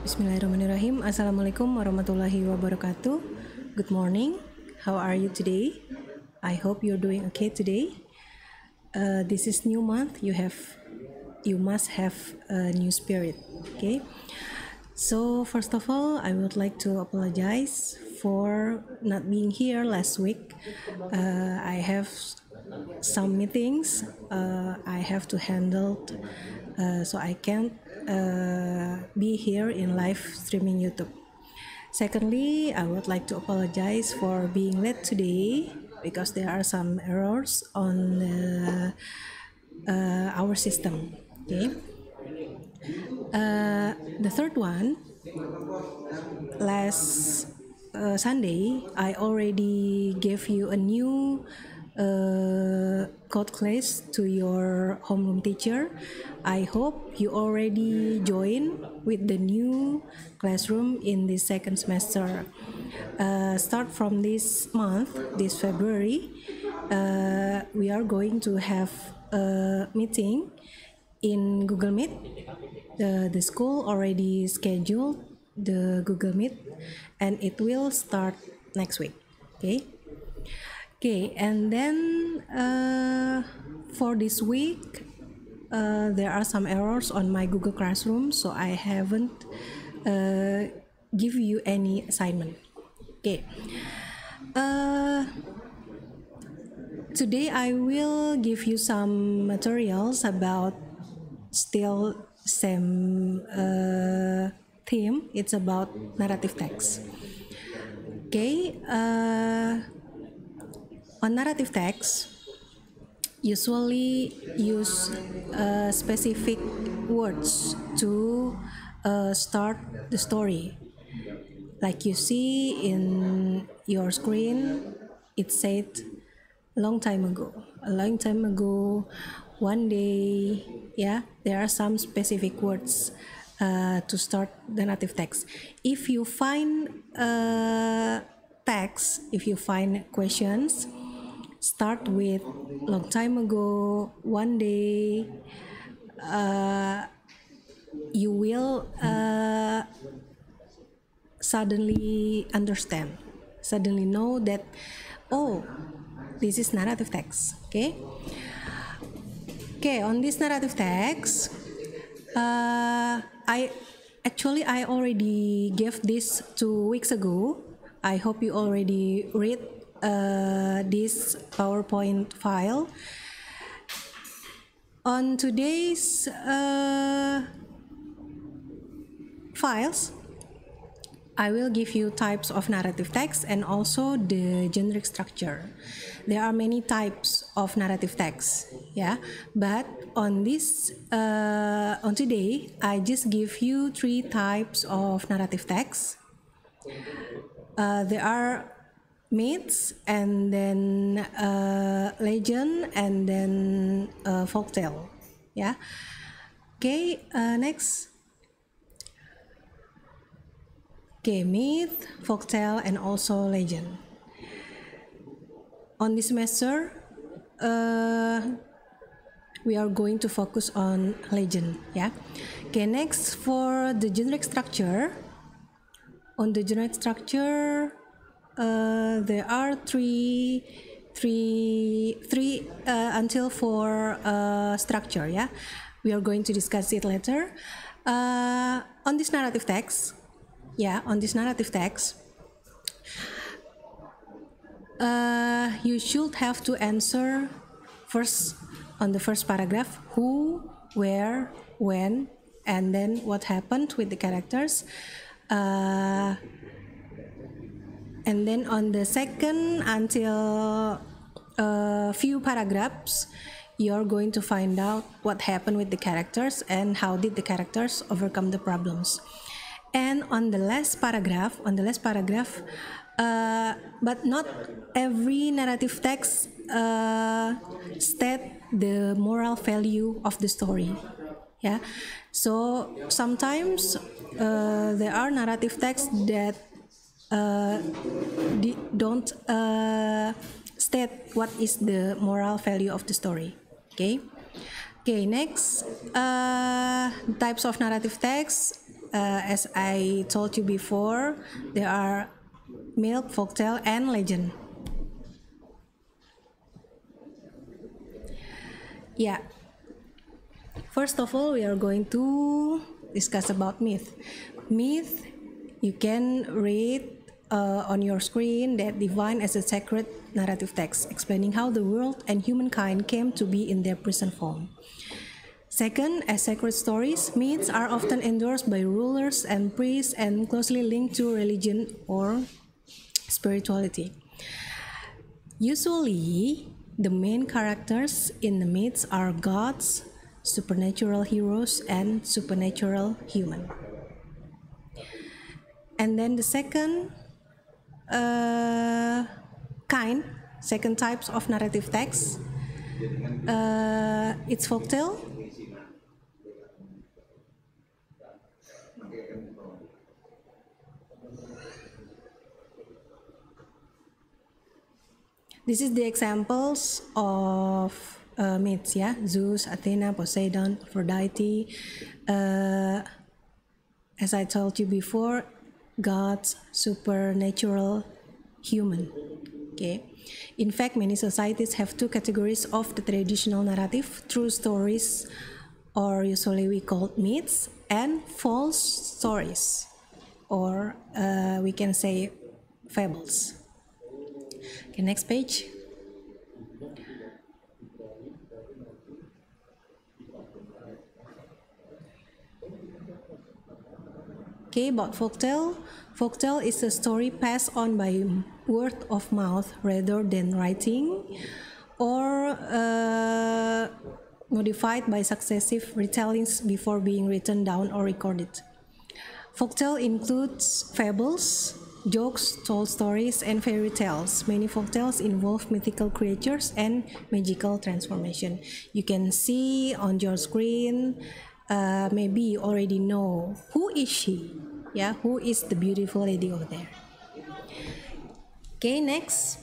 Bismillahirrahmanirrahim. Assalamualaikum warahmatullahi wabarakatuh. Good morning. How are you today? I hope you're doing okay today. This is new month. You must have a new spirit. Okay. So first of all, I would like to apologize for not being here last week. I have some meetings I have to handle, so I can't be here in live streaming YouTube. Secondly, I would like to apologize for being late today because there are some errors on our system. Okay. The third one, last Sunday, I already gave you a new code class to your homeroom teacher. I hope you already joined with the new classroom in the second semester. Start from this month, this February, we are going to have a meeting in Google Meet. The school already scheduled the Google Meet and it will start next week. Okay, and then for this week, there are some errors on my Google Classroom, so I haven't give you any assignment. Okay. Today I will give you some materials about still same theme. It's about narrative text. Okay. On narrative text, usually use specific words to start the story. Like you see in your screen, it said a long time ago, one day. Yeah, there are some specific words to start the narrative text. If you find text, if you find questions, start with long time ago, one day. You will suddenly understand, suddenly know that, oh, this is narrative text. Okay, on this narrative text, I already gave this 2 weeks ago. I hope you already read this PowerPoint file. On today's files, I will give you types of narrative text and also the generic structure. There are many types of narrative text, yeah, but on this on today, I just give you 3 types of narrative text. There are myths, and then legend, and then folktale. Yeah. Okay. Next. Okay, myth, folktale, and also legend. On this semester, we are going to focus on legend. Yeah. Okay. Next, for the generic structure. On the generic structure, there are three until 4 structure. Yeah, we are going to discuss it later. On this narrative text, you should have to answer first on the first paragraph: who, where, when, and then what happened with the characters. And then on the second until a few paragraphs, you're going to find out what happened with the characters and how did the characters overcome the problems. And on the last paragraph, but not every narrative text state the moral value of the story. Yeah, so sometimes there are narrative texts that don't state what is the moral value of the story. Okay, next, types of narrative text. as I told you before, there are myth, folktale, and legend. Yeah. First of all, we are going to discuss about myth. Myth, you can read on your screen that defined as a sacred narrative text explaining how the world and humankind came to be in their present form. Second, as sacred stories, myths are often endorsed by rulers and priests and closely linked to religion or spirituality. Usually, the main characters in the myths are gods, supernatural heroes, and supernatural human. And then the second second types of narrative text, it's folktale. This is the examples of myths, yeah, Zeus, Athena, Poseidon, Aphrodite. As I told you before, gods, supernatural, human. Okay. In fact, many societies have two categories of the traditional narrative: true stories, or usually we call myths, and false stories, or we can say fables. Okay, next page. Okay, about folktale. Folktale is a story passed on by word of mouth rather than writing, or modified by successive retellings before being written down or recorded. Folktale includes fables, jokes, told stories, and fairy tales. Many folktales involve mythical creatures and magical transformation. You can see on your screen, maybe you already know who is she. Yeah, who is the beautiful lady over there? Okay, next.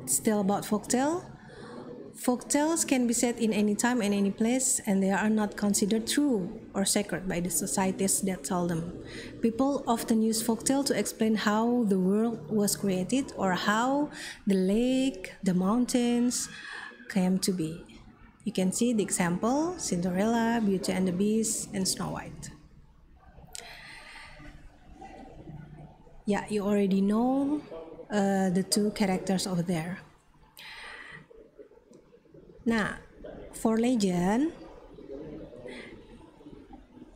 Still about folktale. Folktales can be set in any time and any place, and they are not considered true or sacred by the societies that tell them. People often use folktale to explain how the world was created or how the lake, the mountains came to be. You can see the example: Cinderella, Beauty and the Beast, and Snow White. Yeah, you already know the two characters over there. Now, for legend,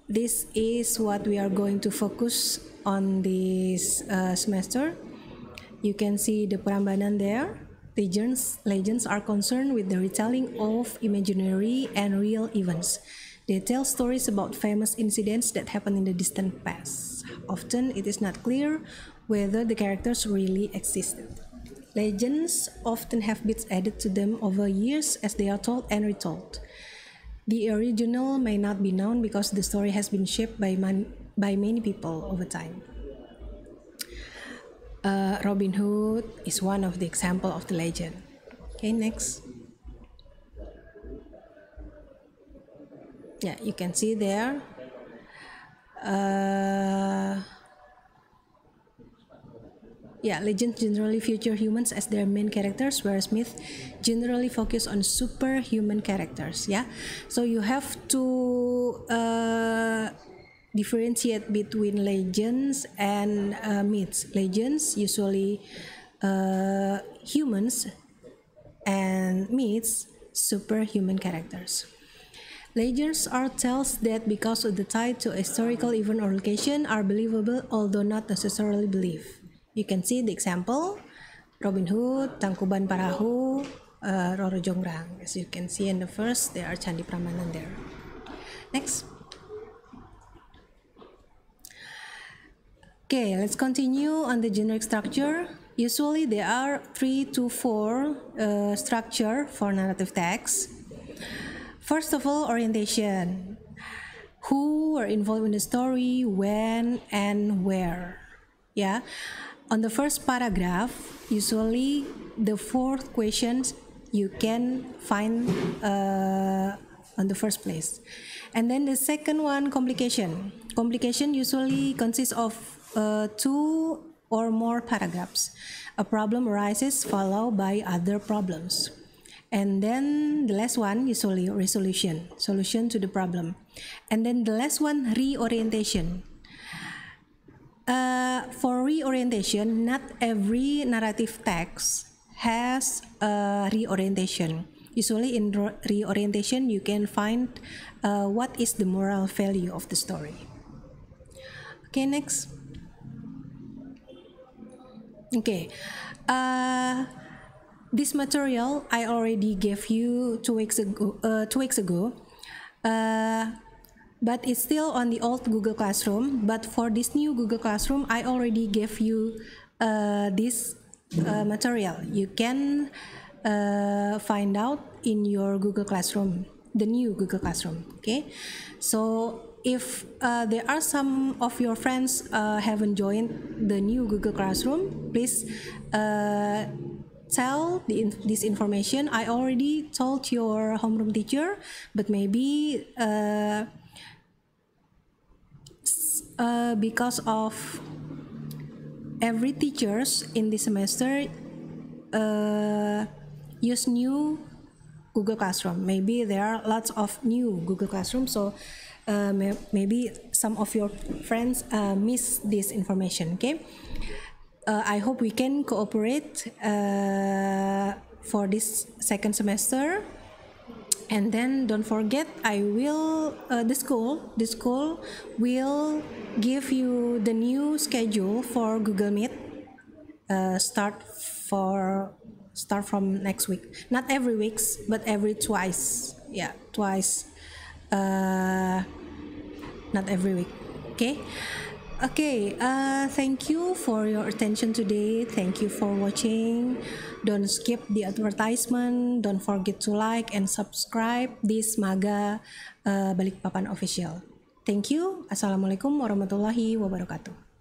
this is what we are going to focus on this semester. You can see the Prambanan there. Legends are concerned with the retelling of imaginary and real events. They tell stories about famous incidents that happened in the distant past. Often it is not clear whether the characters really existed. Legends often have bits added to them over years as they are told and retold. The original may not be known because the story has been shaped by many people over time. Robin Hood is one of the example of the legend. Okay, next. Yeah, you can see there. Legends generally feature humans as their main characters, whereas myths generally focus on superhuman characters. Yeah, so you have to differentiate between legends and myths. Legends usually humans, and myths superhuman characters. Legends are tales that, because of the tie to a historical event or location, are believable although not necessarily believed. You can see the example: Robin Hood, Tangkuban Parahu, Roro Jonggrang. As you can see in the first, there are Candi Prambanan there. Next. Okay, let's continue on the generic structure. Usually there are 3 to 4 structure for narrative text. First of all, orientation. Who are involved in the story, when, and where. Yeah. On the first paragraph, usually the 4th questions you can find on the first place. And then the second one, complication. Complication usually consists of 2 or more paragraphs. A problem arises followed by other problems. And then the last one, usually resolution, solution to the problem. And then the last one, reorientation. For reorientation, not every narrative text has a reorientation. Usually in reorientation, you can find what is the moral value of the story. Okay, next. Okay, this material I already gave you 2 weeks ago. But it's still on the old Google Classroom. But for this new Google Classroom, I already gave you this material. You can find out in your Google Classroom, the new Google Classroom. Okay, so if there are some of your friends haven't joined the new Google Classroom, please tell this information. I already told your homeroom teacher, but maybe because of every teachers in this semester use new Google Classroom. Maybe there are lots of new Google Classroom, so maybe some of your friends miss this information. Okay, I hope we can cooperate for this second semester. And then don't forget, the school will give you the new schedule for Google Meet. Start from next week. Not every week, but every twice. Yeah, twice. Not every week. Okay. Okay, thank you for your attention today. Thank you for watching. Don't skip the advertisement. Don't forget to like and subscribe this Semoga Balikpapan official. Thank you. Assalamualaikum warahmatullahi wabarakatuh.